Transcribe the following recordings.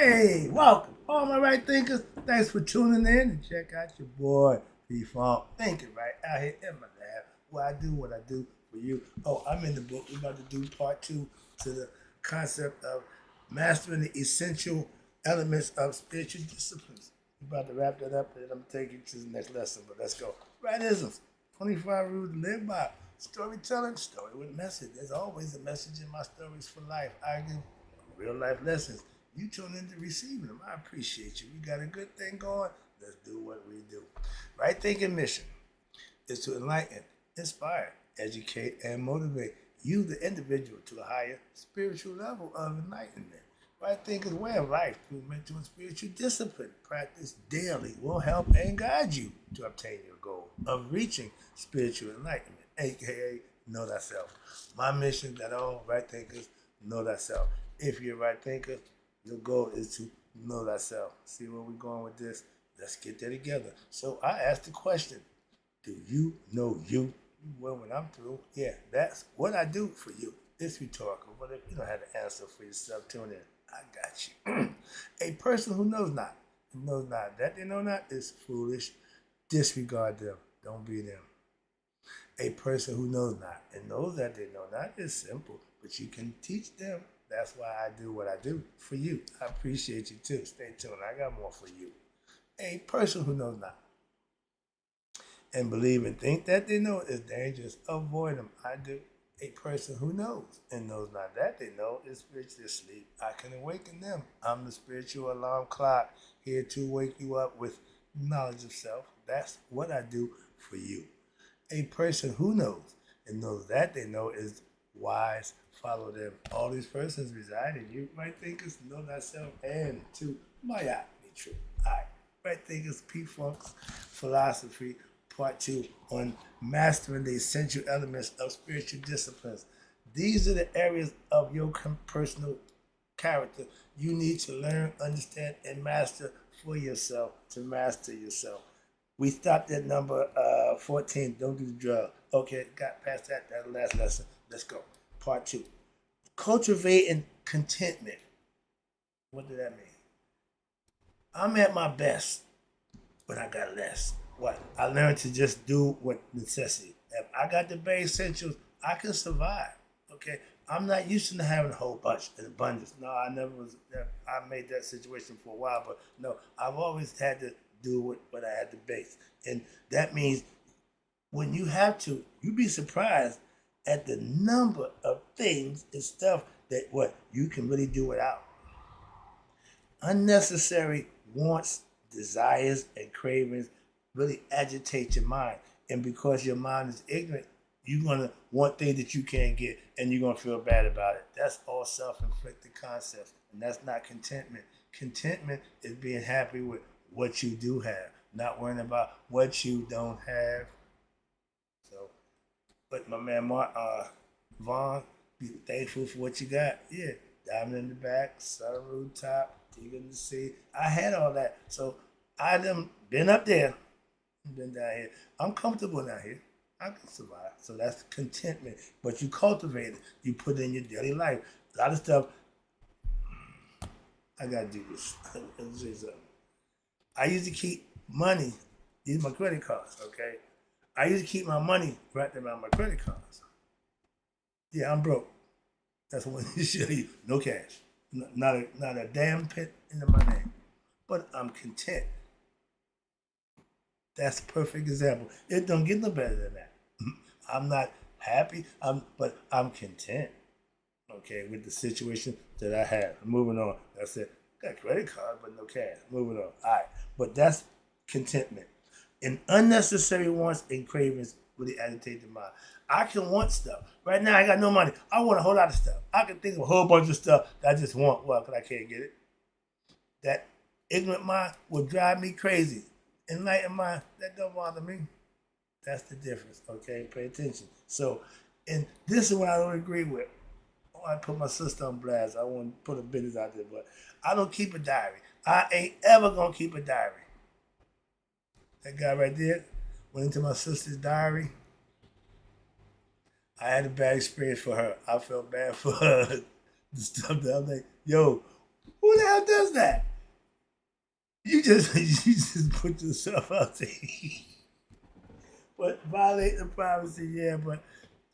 Hey, welcome. All my right thinkers, thanks for tuning in and check out your boy, P-Funk. Thinking right out here in my lab where I do what I do for you. Oh, I'm in the book. We're about to do part 2 to the concept of mastering the essential elements of spiritual disciplines. We're about to wrap that up and I'm taking you to the next lesson, but let's go. Rightisms, 25 rules to live by. Storytelling, story with message. There's always a message in my stories for life. I give real life lessons. You tune in to receiving them. I appreciate you. We got a good thing going. Let's do what we do. Right thinking mission is to enlighten, inspire, educate, and motivate you, the individual, to a higher spiritual level of enlightenment. Right thinking way of life through mental and spiritual discipline. Practice daily will help and guide you to obtain your goal of reaching spiritual enlightenment, aka know thyself. My mission that all right thinkers know thyself. If you're a right thinker, your goal is to know thyself. See where we're going with this? Let's get there together. So I asked the question, do you know you? Well, when I'm through, yeah, that's what I do for you. It's rhetorical, but if you don't have the answer for yourself, tune in. I got you. A person who knows not that they know not is foolish. Disregard them. Don't be them. A person who knows not and knows that they know not is simple, but you can teach them. That's why I do what I do for you. I appreciate you too. Stay tuned. I got more for you. A person who knows not and believe and think that they know is dangerous. Avoid them. I do. A person who knows and knows not that they know is spiritually asleep. I can awaken them. I'm the spiritual alarm clock here to wake you up with knowledge of self. That's what I do for you. A person who knows and knows that they know is wise. Follow them. All these persons reside in you. Right thinkers know thyself and to Maya be true. Alright. Right thinkers P-Funk's philosophy part 2 on mastering the essential elements of spiritual disciplines. These are the areas of your personal character you need to learn, understand, and master for yourself to master yourself. We stopped at number 14. Don't do the drug. Okay, got past that. That's the last lesson. Let's go. Part 2. Cultivating contentment. What did that mean? I'm at my best when I got less. What? I learned to just do what necessity. If I got the bare essentials, I can survive. Okay? I'm not used to having a whole bunch in abundance. No, I never was. I made that situation for a while, but no, I've always had to do what I had to base. And that means when you have to, you'd be surprised at the number of things and stuff that what you can really do without. Unnecessary wants, desires, and cravings really agitate your mind. And because your mind is ignorant, you're gonna want things that you can't get and you're gonna feel bad about it. That's all self-inflicted concepts. And that's not contentment. Contentment is being happy with what you do have, not worrying about what you don't have. So, but my man Vaughn, be thankful for what you got. Yeah, diamond in the back, sunroof top, deep in the sea. I had all that, so I done been up there, been down here. I'm comfortable down here. I can survive. So that's contentment. But you cultivate it. You put it in your daily life. A lot of stuff. I gotta do this. Let me say something. I used to keep money. These are my credit cards, okay? I used to keep my money wrapped around my credit cards. Yeah, I'm broke. That's what you show you. No cash. Not a damn pit into my name. But I'm content. That's a perfect example. It don't get no better than that. I'm not happy, but I'm content. Okay, with the situation that I have. Moving on. That's it. Got a credit card, but no cash. Moving on. All right. But that's contentment. And unnecessary wants and cravings really agitate the mind. I can want stuff. Right now, I got no money. I want a whole lot of stuff. I can think of a whole bunch of stuff that I just want. Well, because I can't get it. That ignorant mind will drive me crazy. Enlightened mind, that don't bother me. That's the difference. Okay, pay attention. So, and this is what I don't agree with. Oh, I put my sister on blast. I want to put a business out there, but I don't keep a diary. I ain't ever gonna keep a diary. That guy right there went into my sister's diary. I had a bad experience for her. I felt bad for her. The stuff that I'm like, yo, Who the hell does that? You just you just put yourself out there. But violate the privacy, yeah, but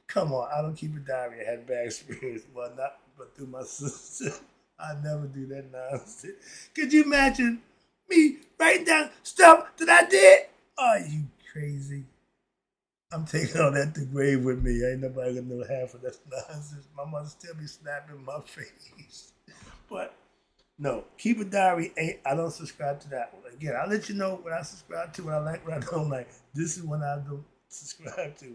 come on, I don't keep a diary. I had bad experience. Well, not but through my sister. I never do that nonsense. Could you imagine me writing down stuff that I did? Are you crazy? I'm taking all that to the grave with me. Ain't nobody gonna know half of that nonsense. My mother still be slapping my face. But no, keep a diary. Ain't I don't subscribe to that one. Again, I'll let you know what I subscribe to, what I like, what I don't like. This is what I don't subscribe to.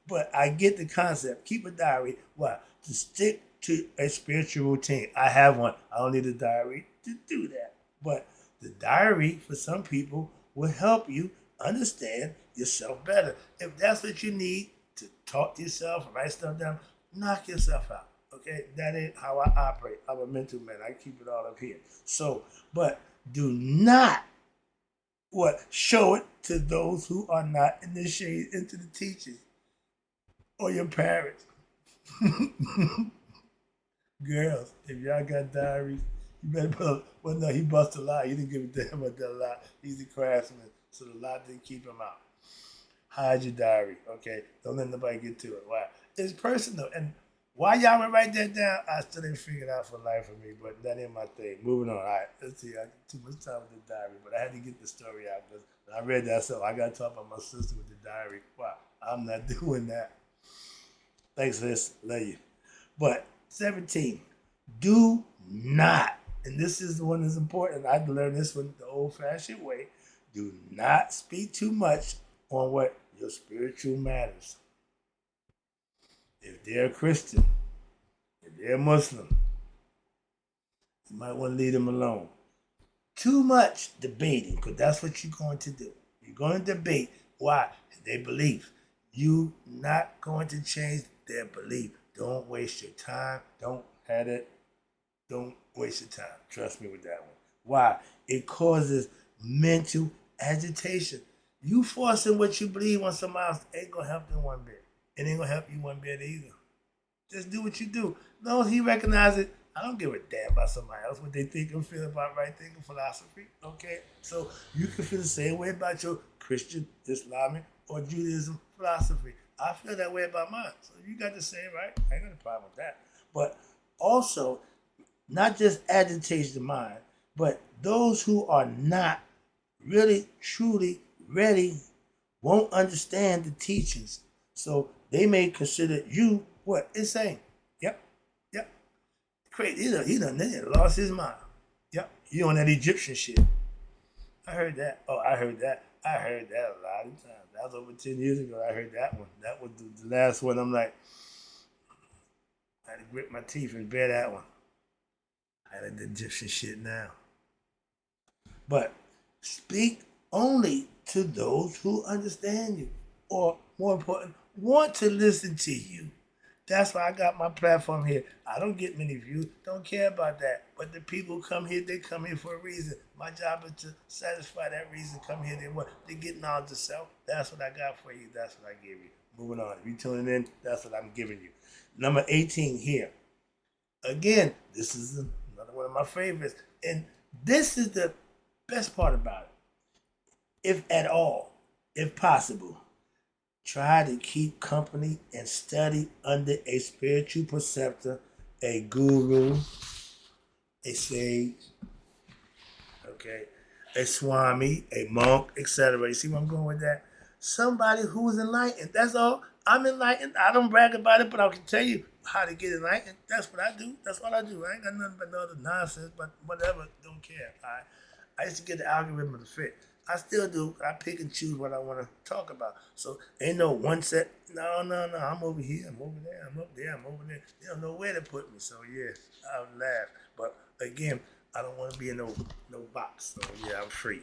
But I get the concept. Keep a diary. Why? To stick to a spiritual routine. I have one. I don't need a diary to do that. But the diary, for some people, will help you understand yourself better. If that's what you need to talk to yourself, write stuff down, knock yourself out. Okay? That ain't how I operate. I'm a mental man. I keep it all up here. So, but do not show it to those who are not initiated into the teachings or your parents. Girls, if y'all got diaries, you better put up. Well, no, he bust a lie. He didn't give a damn about that lie. He's a craftsman, so the lie didn't keep him out. Hide your diary, okay? Don't let nobody get to it. Why? It's personal. And why y'all would write that down, I still didn't figure it out for life of me, but that ain't my thing. Moving on. All right, let's see. I got too much time with the diary, but I had to get the story out because when I read that, so I got to talk about my sister with the diary. Wow, I'm not doing that. Thanks, sis. Love you. But 17, do not, and this is the one that's important. I learned this one the old-fashioned way. Do not speak too much on what your spiritual matters. If they're a Christian, if they're a Muslim, you might want to leave them alone. Too much debating, because that's what you're going to do. You're going to debate why they believe. You're not going to change their belief. Don't waste your time. Don't have it. Don't waste your time. Trust me with that one. Why? It causes mental agitation. You forcing what you believe on somebody else ain't gonna help them one bit. It ain't gonna help you one bit either. Just do what you do. As long as he recognizes it, I don't give a damn about somebody else, what they think and feel about right thinking philosophy. Okay? So you can feel the same way about your Christian, Islamic, or Judaism philosophy. I feel that way about mine. So you got the same right. I ain't got a problem with that. But also, not just agitation of mind, but those who are not really, truly ready won't understand the teachings. So they may consider you what? Insane. Yep. Yep. Crazy. He done lost his mind. Yep. You on that Egyptian shit. I heard that. Oh, I heard that. I heard that a lot of times. That was over 10 years ago. I heard that one. That was the last one. I'm like, I had to grit my teeth and bear that one. I had the Egyptian shit now. But speak only to those who understand you, or more important, want to listen to you. That's why I got my platform here. I don't get many views, don't care about that. But the people who come here, they come here for a reason. My job is to satisfy that reason. Come here, they get knowledge of self. That's what I got for you. That's what I give you. Moving on. If you're tuning in, that's what I'm giving you. Number 18 here. Again, this is another one of my favorites. And this is the best part about it. If at all, if possible, try to keep company and study under a spiritual preceptor, a guru, a sage, okay, a swami, a monk, etc. You see where I'm going with that? Somebody who is enlightened. That's all. I'm enlightened. I don't brag about it, but I can tell you how to get enlightened. That's what I do. That's what I do. I ain't got nothing but no other nonsense, but whatever. Don't care. All right? I used to get the algorithm to fit. I still do. I pick and choose what I want to talk about. So ain't no one set. No. I'm over here. I'm over there. I'm up there. I'm over there. They don't know where to put me. So yeah, I would laugh. But again, I don't want to be in no box. So yeah, I'm free.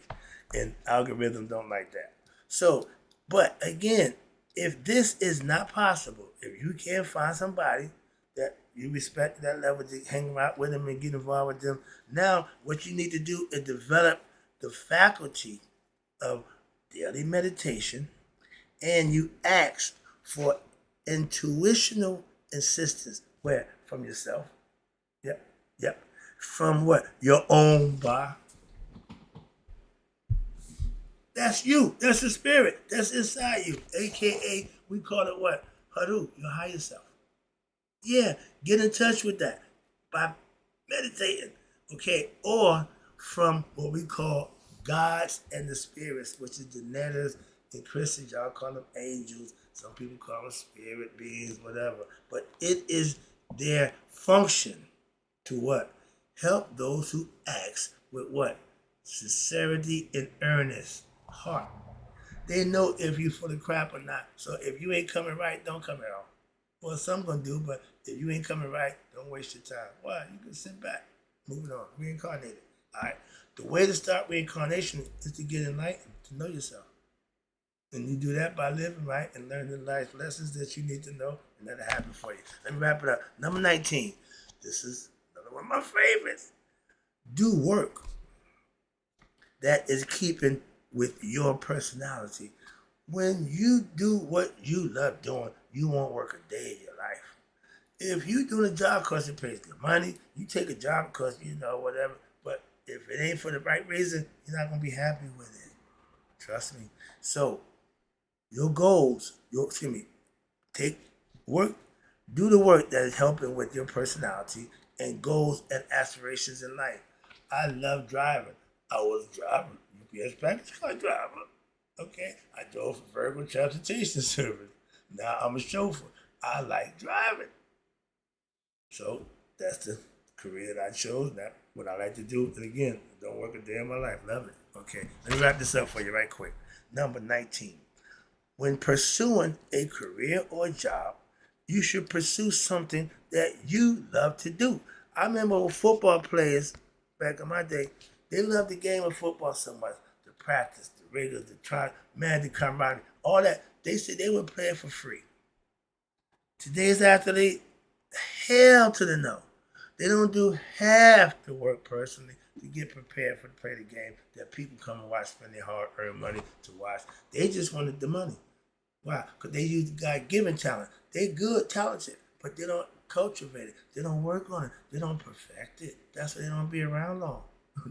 And algorithms don't like that. So, but again, if this is not possible, if you can't find somebody that you respect at that level to hang out with them and get involved with them, now what you need to do is develop the faculty of daily meditation, and you ask for intuitional assistance. Where? From yourself. Yep. from what? Your own body. That's you. That's the spirit. That's inside you. AKA, we call it what? Haru, your higher self. Yeah, get in touch with that by meditating. Okay, or from what we call gods and the spirits, which is the netters and Christians, y'all call them angels. Some people call them spirit beings, whatever. But it is their function to what? Help those who ask with what? Sincerity and earnest heart. They know if you full of crap or not. So if you ain't coming right, don't come at all. Well, some gonna do, but if you ain't coming right, don't waste your time. Why? You can sit back. Moving on. Reincarnated. All right. The way to start reincarnation is to get enlightened, to know yourself. And you do that by living right and learning life lessons that you need to know, and that'll happen for you. Let me wrap it up. Number 19. This is another one of my favorites. Do work that is keeping with your personality. When you do what you love doing, you won't work a day in your life. If you doing a job because it pays good money, you take a job because whatever. But if it ain't for the right reason, you're not gonna be happy with it. Trust me. So your goals, take work, do the work that is helping with your personality and goals and aspirations in life. I love driving. I was a driver, UPS package car driver. Okay, I drove for Virgo Transportation Service. Now I'm a chauffeur. I like driving. So that's the career that I chose. That's what I like to do. And again, don't work a day in my life. Love it. Okay, let me wrap this up for you right quick. Number 19. When pursuing a career or job, you should pursue something that you love to do. I remember when football players back in my day, they loved the game of football so much. The practice, the rigors, the try, man, the camaraderie, all that. They said they would play it for free. Today's athlete, hell to the no. They don't do half the work personally to get prepared for to play the game that people come and watch, spend their hard-earned money to watch. They just wanted the money. Why? Because they use the God-given talent. They good, talented, but they don't cultivate it. They don't work on it. They don't perfect it. That's why they don't be around long.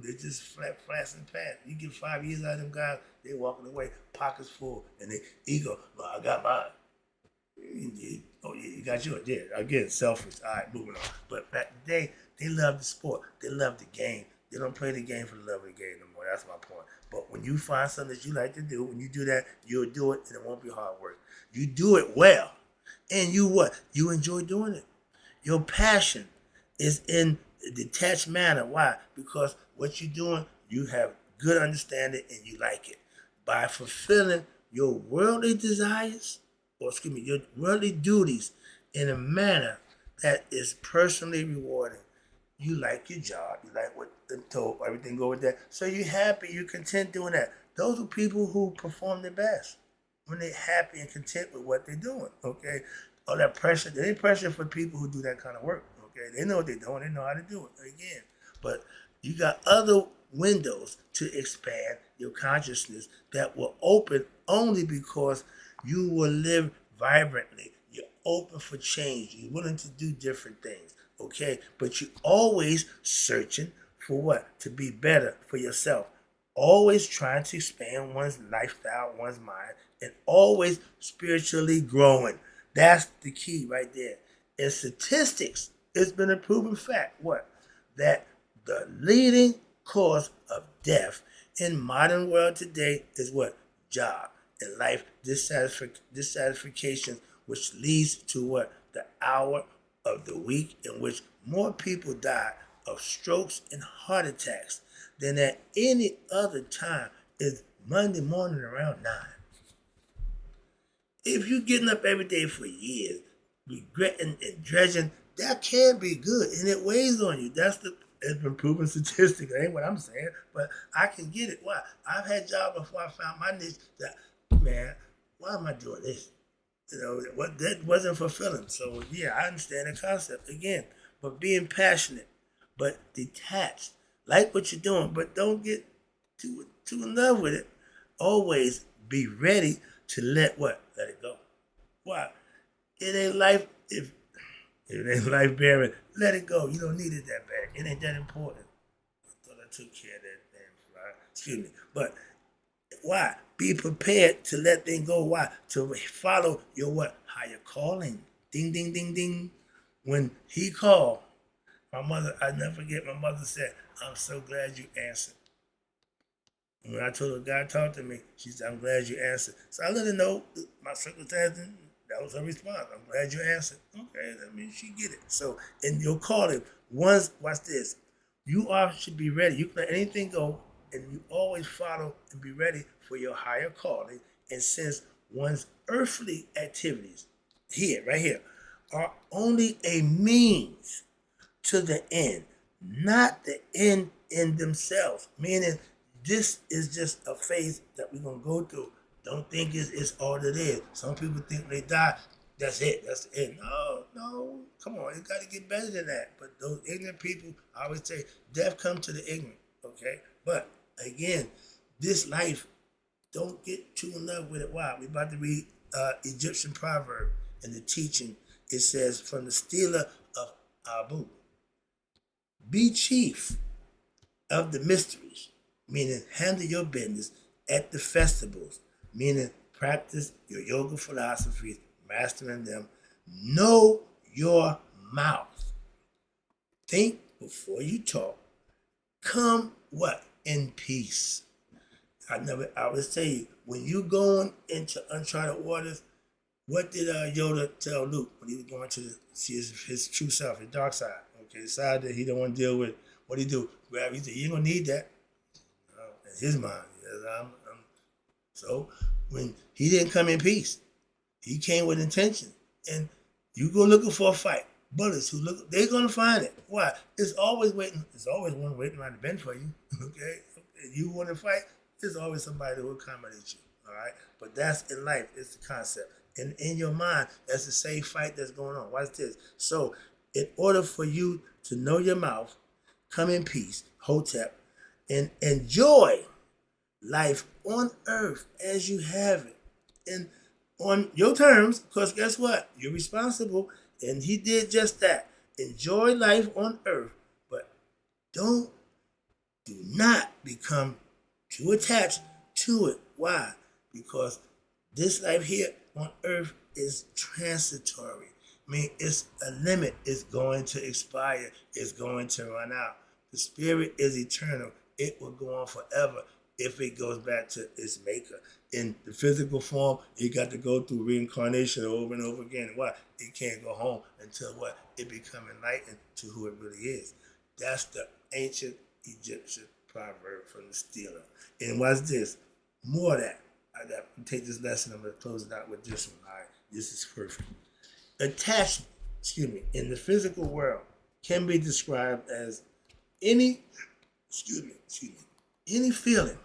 They just flash and pass. You get 5 years out of them guys, they walking away, pockets full, and they ego. Well, I got mine. Oh yeah, you got yours. Yeah, again, selfish. All right, moving on. But back in the day, they love the sport. They love the game. They don't play the game for the love of the game no more. That's my point. But when you find something that you like to do, when you do that, you'll do it, and it won't be hard work. You do it well, and you what? You enjoy doing it. Your passion is in a detached manner. Why? Because what you're doing, you have good understanding, and you like it. By fulfilling your worldly desires, your worldly duties in a manner that is personally rewarding. You like your job, you like what they're told, everything go with that. So you're happy, you're content doing that. Those are people who perform their best when they're happy and content with what they're doing. Okay, all that pressure, there ain't pressure for people who do that kind of work. Okay, they know what they're doing, they know how to do it again. But you got other windows to expand your consciousness that will open only because you will live vibrantly. You're open for change. You're willing to do different things. Okay? But you're always searching for what? To be better for yourself. Always trying to expand one's lifestyle, one's mind, and always spiritually growing. That's the key right there. In statistics, it's been a proven fact. What? That the leading cause of death in modern world today is what? Job and life dissatisfaction, which leads to what? The hour of the week in which more people die of strokes and heart attacks than at any other time is Monday morning around 9. If you're getting up every day for years, regretting and dredging, that can be good, and it weighs on you. It's been proven statistic. That ain't what I'm saying, but I can get it. Why? I've had jobs before I found my niche that, man, why am I doing this? What that wasn't fulfilling. So yeah, I understand the concept again. But being passionate, but detached, like what you're doing, but don't get too in love with it. Always be ready to let it go. Why? It ain't life. If it ain't life bearing, let it go. You don't need it that bad. It ain't that important. I thought I took care of that damn fly. Excuse me. But why? Be prepared to let things go. Why? To follow your what? Higher calling. Ding, ding, ding, ding. When he called, my mother, I never forget, my mother said, I'm so glad you answered. And when I told her God talked to me, she said, I'm glad you answered. So I let her know my circumstances. That was her response. I'm glad you answered. Okay, that means she get it. So in your calling, once, watch this, you all should be ready. You can let anything go, and you always follow and be ready for your higher calling. And since one's earthly activities, here, right here, are only a means to the end, not the end in themselves. Meaning, this is just a phase that we're gonna go through. Don't think it's all it is. Some people think they die, that's it, that's it. No, no, come on, you gotta get better than that. But those ignorant people, I always say, death comes to the ignorant, okay? But again, this life, don't get too in love with it. Why? We're about to read Egyptian proverb, and the teaching, it says, from the stealer of Abu. Be chief of the mysteries, meaning handle your business at the festivals, meaning practice your yoga philosophies, mastering them. Know your mouth. Think before you talk. Come what? In peace. I always tell you, when you going into uncharted waters, what did Yoda tell Luke when he was going to see his true self, his dark side? Okay, the side that he don't want to deal with. What he do? Grab. He said, "You ain't gonna need that." In his mind, yes, so when he didn't come in peace, he came with intention. And you go looking for a fight. Bullets who look, they're gonna find it. Why? It's always waiting. There's always one waiting around the bend for you. Okay, if you want to fight, there's always somebody that will accommodate you. All right, but that's in life. It's the concept. And in your mind, that's the same fight that's going on. Watch this. So, in order for you to know your mouth, come in peace, Hotep, and enjoy life on earth as you have it. And on your terms, because guess what? You're responsible. And he did just that. Enjoy life on earth, but do not become too attached to it. Why? Because this life here on earth is transitory. I mean, it's a limit. It's going to expire. It's going to run out. The spirit is eternal. It will go on forever if it goes back to its maker. In the physical form, it got to go through reincarnation over and over again. Why? It can't go home until what? It become enlightened to who it really is. That's the ancient Egyptian proverb from the stealer. And what's this? More of that. I got to take this lesson. I'm going to close it out with this one. All right, this is perfect. Attachment, in the physical world can be described as any, any feeling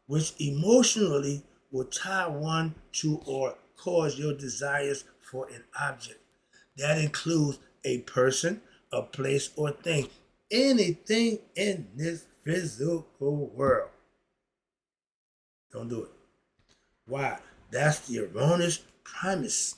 which emotionally will tie one to or cause your desires for an object. That includes a person, a place, or thing. Anything in this physical world. Don't do it. Why? That's the erroneous premise,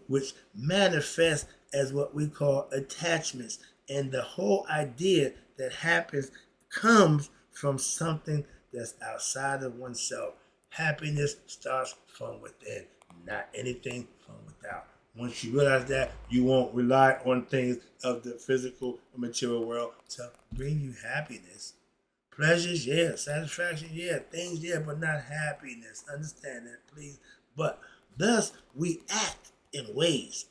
which manifests as what we call attachments. And the whole idea that happens comes from something that's outside of oneself. Happiness starts from within, not anything from without. Once you realize that, you won't rely on things of the physical or material world to bring you happiness. Pleasures, yeah. Satisfaction, yeah. Things, yeah, but not happiness. Understand that, please. But thus, we act in ways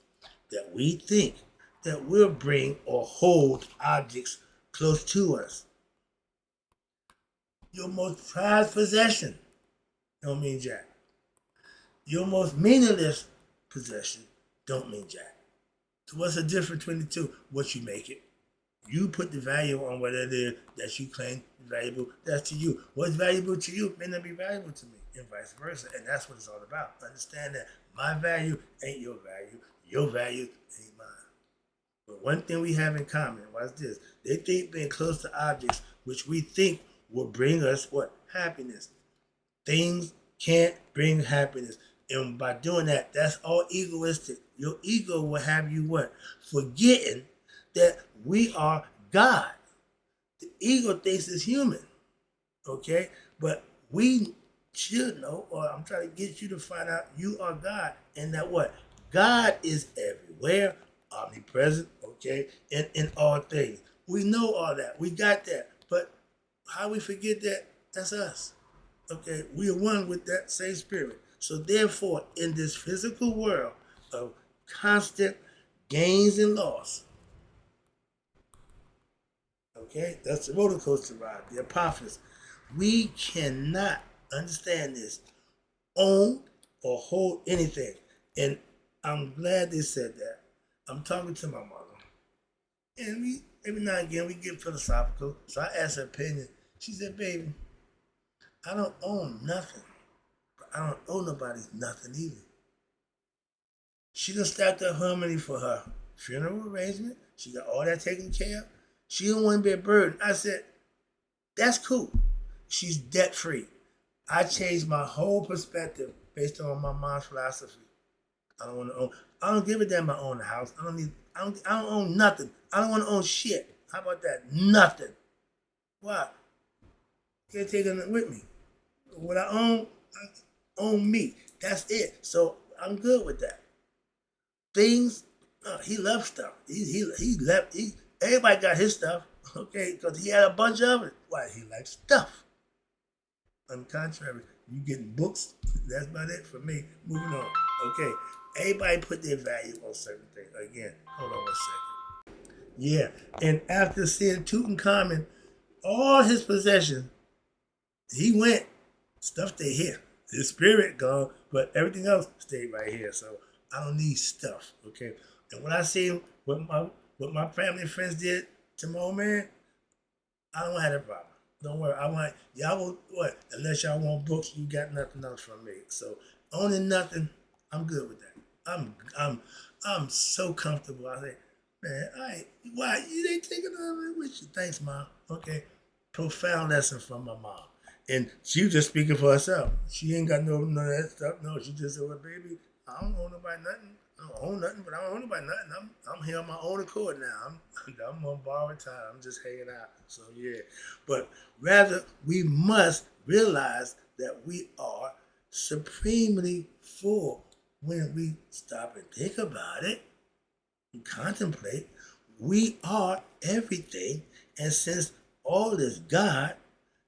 that we think that will bring or hold objects close to us. Your most prized possession don't mean jack. Your most meaningless possession don't mean jack. So what's the difference between the two? What you make it. You put the value on what it is that you claim is valuable. That's to you. What's valuable to you may not be valuable to me, and vice versa. And that's what it's all about. Understand that my value ain't your value. Your value ain't mine. But one thing we have in common, watch this. They think being close to objects, which we think will bring us what? Happiness. Things can't bring happiness. And by doing that, that's all egoistic. Your ego will have you what? Forgetting that we are God. The ego thinks it's human, okay? But we should know, or I'm trying to get you to find out you are God, and that what? God is everywhere, omnipresent, okay, and in all things. We know all that. We got that. But how we forget that? That's us. Okay, we are one with that same spirit. So therefore, in this physical world of constant gains and loss, okay, that's the roller coaster ride, the apophis. We cannot understand this, own or hold anything. And I'm glad they said that. I'm talking to my mother, and we every now and again we get philosophical. So I asked her opinion. She said, "Baby, I don't own nothing. But I don't owe nobody nothing either." She done stacked up her money for her funeral arrangement. She got all that taken care of. She don't want to be a burden. I said, "That's cool." She's debt free. I changed my whole perspective based on my mom's philosophy. I don't want to own. I don't give a damn about owning a house. I don't need. I don't own nothing. I don't want to own shit. How about that? Nothing. Why? Can't take it with me. What I own me. That's it. So I'm good with that. Things. He loves stuff. He left. Everybody got his stuff. Okay, because he had a bunch of it. Why? He likes stuff. On the contrary, you getting books. That's about it for me. Moving on. Okay. Everybody put their value on certain things. Again, hold on 1 second. Yeah. And after seeing Tutankhamun, all his possessions, he went, stuff stayed here. His spirit gone, but everything else stayed right here. So I don't need stuff. Okay. And when I see what my family and friends did to my old man, I don't have that problem. Don't worry. I want y'all will what? Unless y'all want books, you got nothing else from me. So owning nothing, I'm good with that. I'm so comfortable. I say, man, why you ain't taking all of it with you? Thanks, Mom. Okay. Profound lesson from my mom. And she was just speaking for herself. She ain't got none of that stuff. No, she just said, well, baby, I don't owe nobody nothing. I don't own nothing, but I don't owe nobody nothing. I'm here on my own accord now. I'm on borrowed time. I'm just hanging out. So yeah. But rather, we must realize that we are supremely full when we stop and think about it and contemplate. We are everything, and since all is God,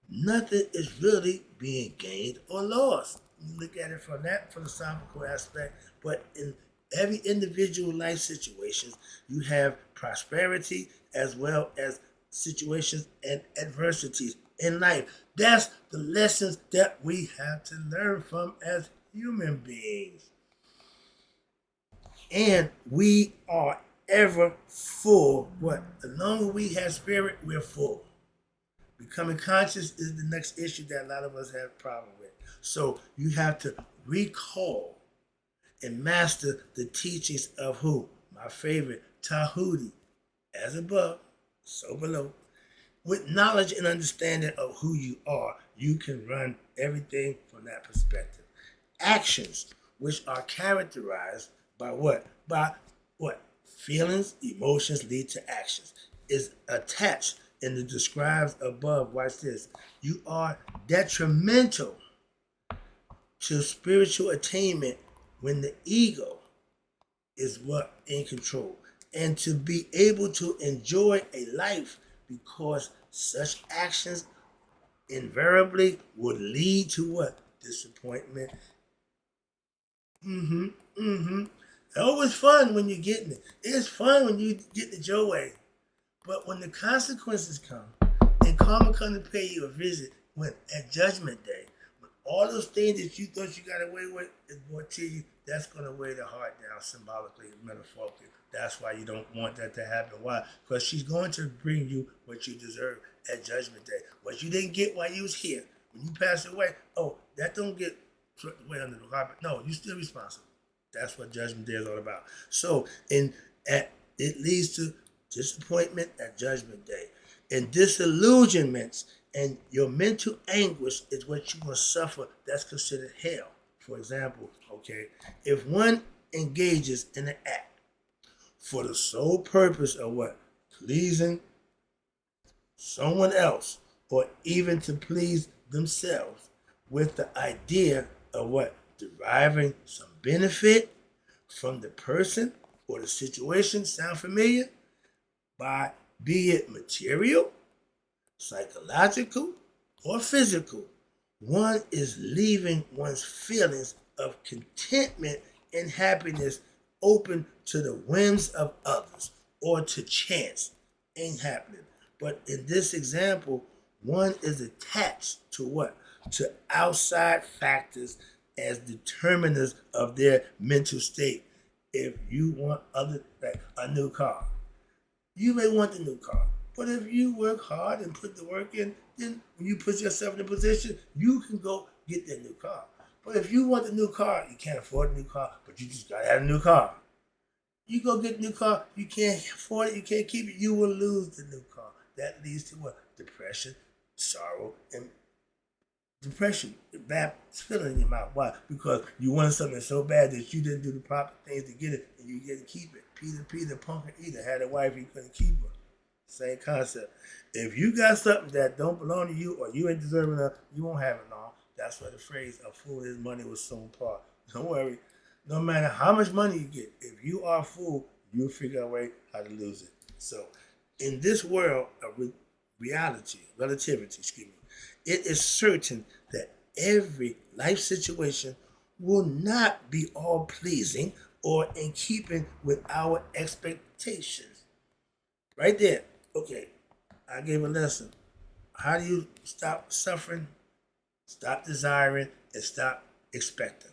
nothing is really being gained or lost. You look at it from that philosophical aspect, but in every individual life situations, you have prosperity as well as situations and adversities in life. That's the lessons that we have to learn from as human beings. And we are ever full. What? The longer we have spirit, we're full. Becoming conscious is the next issue that a lot of us have a problem with. So you have to recall and master the teachings of who? My favorite, Tahuti. As above, so below. With knowledge and understanding of who you are, you can run everything from that perspective. Actions, which are characterized by what? By what? Feelings, emotions lead to actions. Is attached and it describes above. Watch this. You are detrimental to spiritual attainment when the ego is what in control. And to be able to enjoy a life because such actions invariably would lead to what? Disappointment. It's always fun when you're getting it. It's fun when you get it your way. But when the consequences come, and karma come to pay you a visit when at Judgment Day, when all those things that you thought you got away with is brought to you, that's going to weigh the heart down symbolically and metaphorically. That's why you don't want that to happen. Why? Because she's going to bring you what you deserve at Judgment Day. What you didn't get while you was here, when you pass away, oh, that don't get swept away under the carpet. No, you're still responsible. That's what Judgment Day is all about. So, it leads to disappointment at Judgment Day. And disillusionments and your mental anguish is what you will suffer. That's considered hell. For example, okay, if one engages in an act for the sole purpose of what? pleasing someone else or even to please themselves with the idea of what? Deriving some benefit from the person or the situation. Sound familiar? By be it material, psychological, or physical. One is leaving one's feelings of contentment and happiness open to the whims of others or to chance. Ain't happening. But in this example, one is attached to what? To outside factors as determiners of their mental state. If you want like a new car, you may want the new car. But if you work hard and put the work in, then when you put yourself in a position, you can go get that new car. But if you want the new car, you can't afford a new car, but you just gotta have a new car. You go get a new car, you can't afford it, you can't keep it, you will lose the new car. That leads to what? Depression, sorrow, and depression, bad feeling in your mouth. Why? Because you wanted something so bad that you didn't do the proper things to get it, and you get to keep it. Peter, punk, and either had a wife, you couldn't keep her. Same concept. If you got something that don't belong to you or you ain't deserving of, you won't have it long. That's why the phrase "a fool his money was soon part." Don't worry. No matter how much money you get, if you are a fool, you'll figure out a way how to lose it. So, in this world of relativity, it is certain that every life situation will not be all pleasing or in keeping with our expectations. Right there. Okay, I gave a lesson. How do you stop suffering, stop desiring, and stop expecting?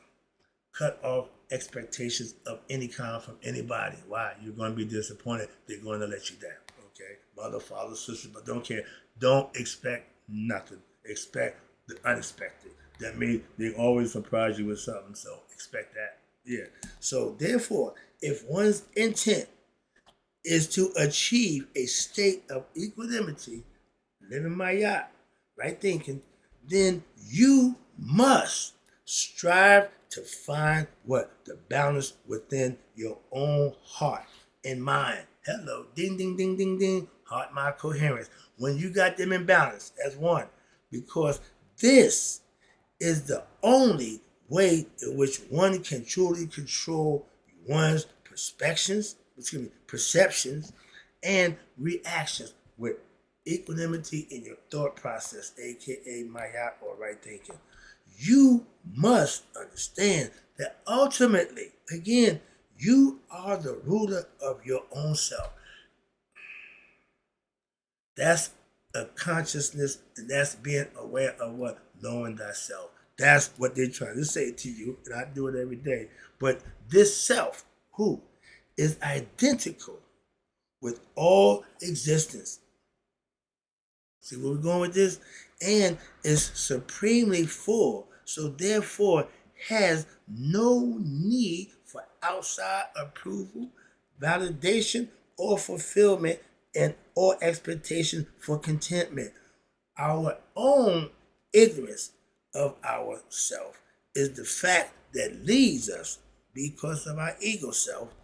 Cut off expectations of any kind from anybody. Why? You're going to be disappointed. They're going to let you down. Okay? Mother, father, sister, but don't care. Don't expect nothing. Expect the unexpected. That means they always surprise you with something. So expect that. Yeah. So therefore, if one's intent is to achieve a state of equanimity, living my yacht, right thinking, then you must strive to find what? The balance within your own heart and mind. Hello, ding, ding, ding, ding, ding. Heart, mind, coherence. When you got them in balance as one, because this is the only way in which one can truly control one's perceptions and reactions with equanimity in your thought process, aka Maya or right thinking. You must understand that ultimately, again, you are the ruler of your own self. That's a consciousness, and that's being aware of what? Knowing thyself. That's what they're trying to say to you, and I do it every day. But this self, who is identical with all existence. See where we're going with this? And is supremely full. So therefore has no need for outside approval, validation, or fulfillment and or expectation for contentment. Our own ignorance of ourself is the fact that leads us, because of our ego self,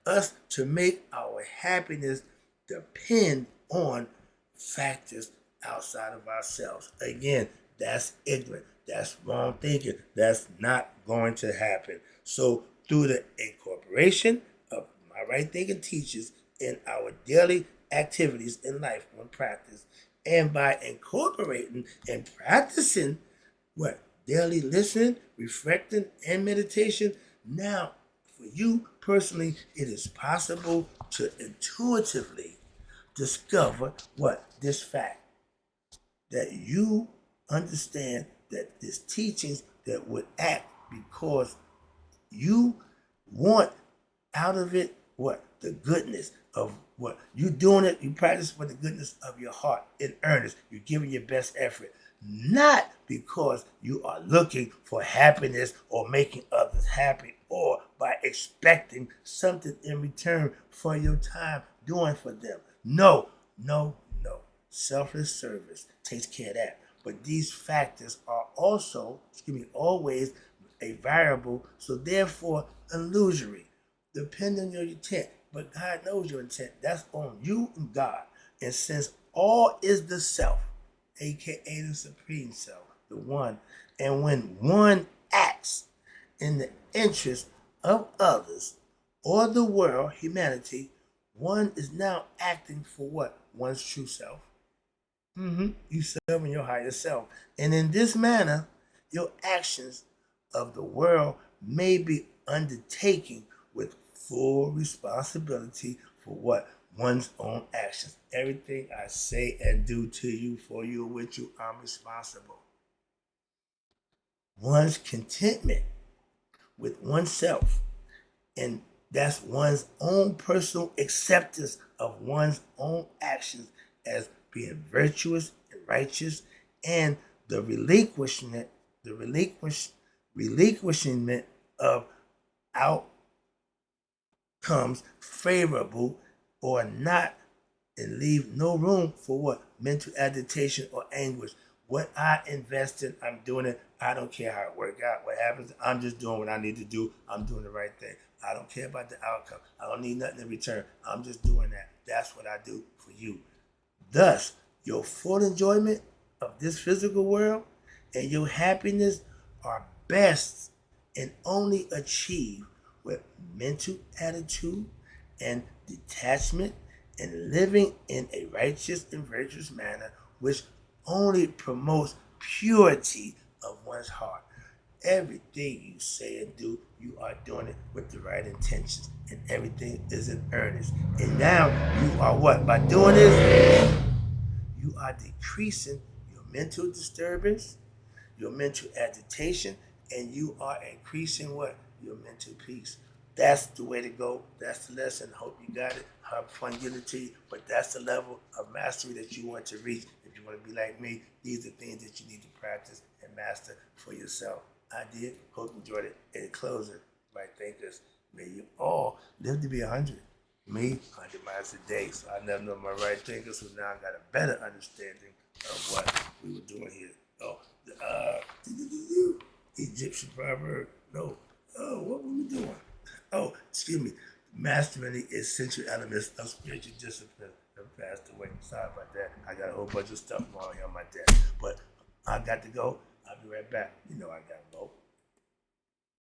us to make our happiness depend on factors outside of ourselves. Again, that's ignorant. That's wrong thinking. That's not going to happen. So through the incorporation of my right thinking teachers in our daily activities in life when practiced, and by incorporating and practicing what? Daily listening, reflecting, and meditation. Now, for you personally, it is possible to intuitively discover what? This fact. That you understand that this teachings that would act because you want out of it what? The goodness of what? You doing it, you practice for the goodness of your heart in earnest. You're giving your best effort. Not because you are looking for happiness or making others happy or by expecting something in return for your time doing for them. No, no, no. Selfless service takes care of that. But these factors are also, always a variable, so therefore illusory. Depending on your intent. But God knows your intent. That's on you and God. And since all is the self, aka the supreme self, the one, and when one acts in the interest of others or the world, humanity, one is now acting for what? One's true self. You serving your higher self. And in this manner, your actions of the world may be undertaken with full responsibility for what? One's own actions. Everything I say and do to you, for you, with you, I'm responsible. One's contentment with oneself, and that's one's own personal acceptance of one's own actions as being virtuous and righteous, and the relinquishment of outcomes favorable or not, and leave no room for what? Mental agitation or anguish. What I invest in, I'm doing it. I don't care how it works out. What happens, I'm just doing what I need to do. I'm doing the right thing. I don't care about the outcome. I don't need nothing in return. I'm just doing that. That's what I do for you. Thus, your full enjoyment of this physical world and your happiness are best and only achieved with mental attitude and detachment and living in a righteous and virtuous manner, which only promotes purity of one's heart. Everything you say and do, you are doing it with the right intentions, and everything is in earnest. And now you are what? By doing this, you are decreasing your mental disturbance, your mental agitation, and you are increasing what? Your mental peace. That's the way to go. That's the lesson. Hope you got it. Have fun getting it to you. But that's the level of mastery that you want to reach. If you want to be like me, these are things that you need to practice and master for yourself. I did. Hope you enjoyed it. In closing, my thinkers, may you all live to be 100. Me, 100 miles a day. So I never know my right thinker, so now I got a better understanding of what we were doing here. Oh, Egyptian proverb. No. Oh, what were we doing? Oh, excuse me. Mastering the essential elements of spiritual discipline have passed away. Sorry about that. I got a whole bunch of stuff going on here on my desk. But I got to go. I'll be right back. You know I got to go.